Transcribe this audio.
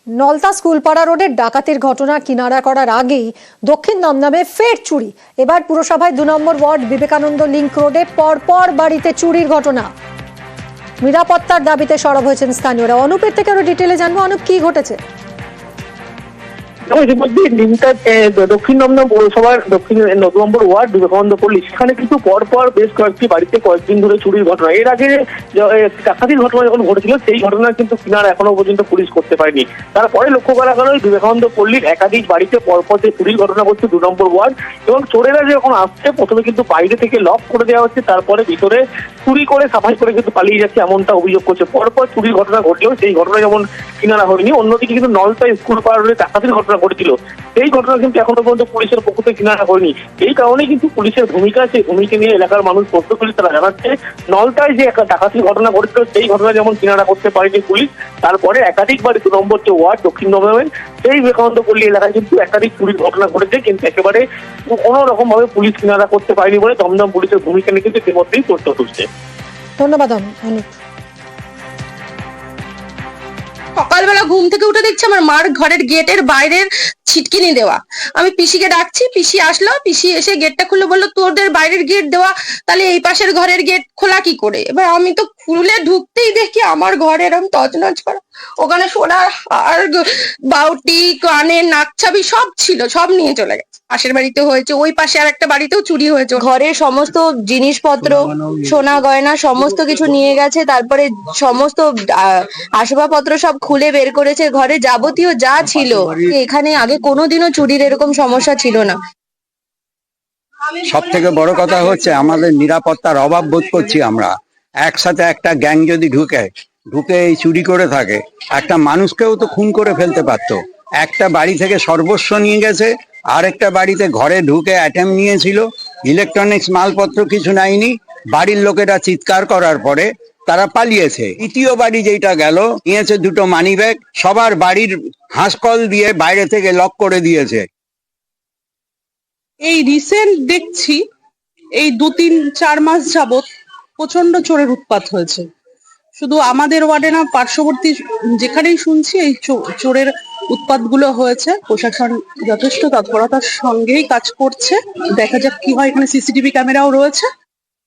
নলতা স্কুলপাড়া রোডের ডাকাতির ঘটনা কিনারা করার আগেই দক্ষিণ দমদমে ফের চুরি। এবার পুরসভায় 2 নম্বর ওয়ার্ড বিবেকানন্দ লিংক রোডে পরপর বাড়িতে চুরির ঘটনা। নিরাপত্তার দাবিতে সরব হয়েছেন স্থানীয়রা। অনুপের থেকে আরো ডিটেলে জানবো। অনুপ, কি ঘটেছে? দক্ষিণ দমদম পৌরসভার দক্ষিণ 9 নম্বর ওয়ার্ড বিবেকানন্দ পল্লী, সেখানে কিন্তু পরপর বেশ কয়েকটি বাড়িতে কয়েকদিন ধরে চুরির ঘটনা। এর আগে ডাকাতির ঘটনা যখন ঘটেছিল সেই ঘটনা কিন্তু কিনারা এখনো পর্যন্ত পুলিশ করতে পারেনি। তারপরে লক্ষ্য করা গেল বিবেকানন্দ পল্লীর একাধিক বাড়িতে পরপর যে চুরির ঘটনা ঘটছে 2 নম্বর ওয়ার্ড, এবং চোরেরা যখন আসছে প্রথমে কিন্তু বাইরে থেকে লক করে দেওয়া হচ্ছে, তারপরে ভিতরে চুরি করে সাফাই করে কিন্তু পালিয়ে যাচ্ছে এমনটা অভিযোগ করছে। পরপর চুরির ঘটনা ঘটলেও সেই ঘটনা যেমন কিনারা হয়নি, অন্যদিকে কিন্তু নলতা স্কুল পাড়া রোডে ডাকাতির ঘটনা ঘটেছিল, সেই ঘটনা কিন্তু এখনো পর্যন্ত পুলিশের পক্ষ থেকে কিনারা হয়নি। এই কারণেই কিন্তু পুলিশের ভূমিকা, সেই ভূমিকা নিয়ে এলাকার মানুষ প্রশ্ন করে তারা জানাচ্ছে নলতায় যে একটা ডাকাতির ঘটনা ঘটেছিল সেই ঘটনা যেমন কিনারা করতে পারেনি পুলিশ, তারপরে একাধিকবার 2 নম্বর যে ওয়ার্ড দক্ষিণ দমদমের সেই বিবেকানন্দ পল্লী এলাকায় কিন্তু একাধিক চুরির ঘটনা ঘটেছে, কিন্তু একেবারে কোনো রকম ভাবে পুলিশ কিনারা করতে পারেনি বলে দমদম পুলিশের ভূমিকা নিয়ে কিন্তু ইতিমধ্যেই প্রশ্ন তুলছে। ধন্যবাদ অনুপ। সকালবেলা ঘুম থেকে উঠে দেখছি আমার মার ঘরের গেটের বাইরের ছিটকিনি দেওয়া। আমি পিসিকে ডাকছি, পিসি আসলো, পিসি এসে গেটটা খুলে বললো তোদের বাইরের গেট দেওয়া, তাহলে এই পাশের ঘরের গেট খোলা কি করে? এবার আমি তো খুলে ঢুকতেই দেখি আমার ঘরে এরকম তছনছ করা, ওখানে সোনার হার, বাউটি, কানের নাকছাবি সব ছিল, সব নিয়ে চলে গেছে। পাশের বাড়িতে হয়েছে, ওই পাশে আর একটা বাড়িতেও চুরি হয়েছে। ঘরের সমস্ত জিনিসপত্র, সোনা গয়না সমস্ত কিছু নিয়ে গেছে। তারপরে সমস্ত আসবাবপত্র সব খুলে বের করেছে, ঘরে যাবতীয় যা ছিল। এখানে আগে কোনোদিনও চুরির এরকম সমস্যা ছিল না। সব থেকে বড় কথা হচ্ছে আমাদের নিরাপত্তার অভাব বোধ করছি আমরা। একসাথে একটা গ্যাং যদি ঢুকে এই চুরি করে থাকে, একটা মানুষকেও তো খুন করে ফেলতে পারতো। একটা বাড়ি থেকে সর্বস্ব নিয়ে গেছে, আরেকটা বাড়িতে ঘরে ঢুকে অ্যাটেম্প নিয়েছিল, ইলেকট্রনিক্স মালপত্র কিছু নেয়নি। বাড়ির লোকেরা চিৎকার করার পরে তারা পালিয়েছে। দ্বিতীয় বাড়ি যেটা গেল, নিয়েছে 2টো মানি ব্যাগ, সবার বাড়ির হাঁসকল দিয়ে বাইরে থেকে লক করে দিয়েছে। এই রিসেন্ট দেখছি এই 2-3-4 মাস যাবত প্রচন্ড চোরের উৎপাত হয়েছে। শুধু আমাদের ওয়ার্ডে না, পার্শ্ববর্তী যেখানেই শুনছি এই চোরের উৎপাতগুলো হয়েছে। প্রশাসন যথেষ্ট তৎপরতার সঙ্গেই কাজ করছে, দেখা যাক কি হয়। এখানে সিসিটিভি ক্যামেরাও রয়েছে।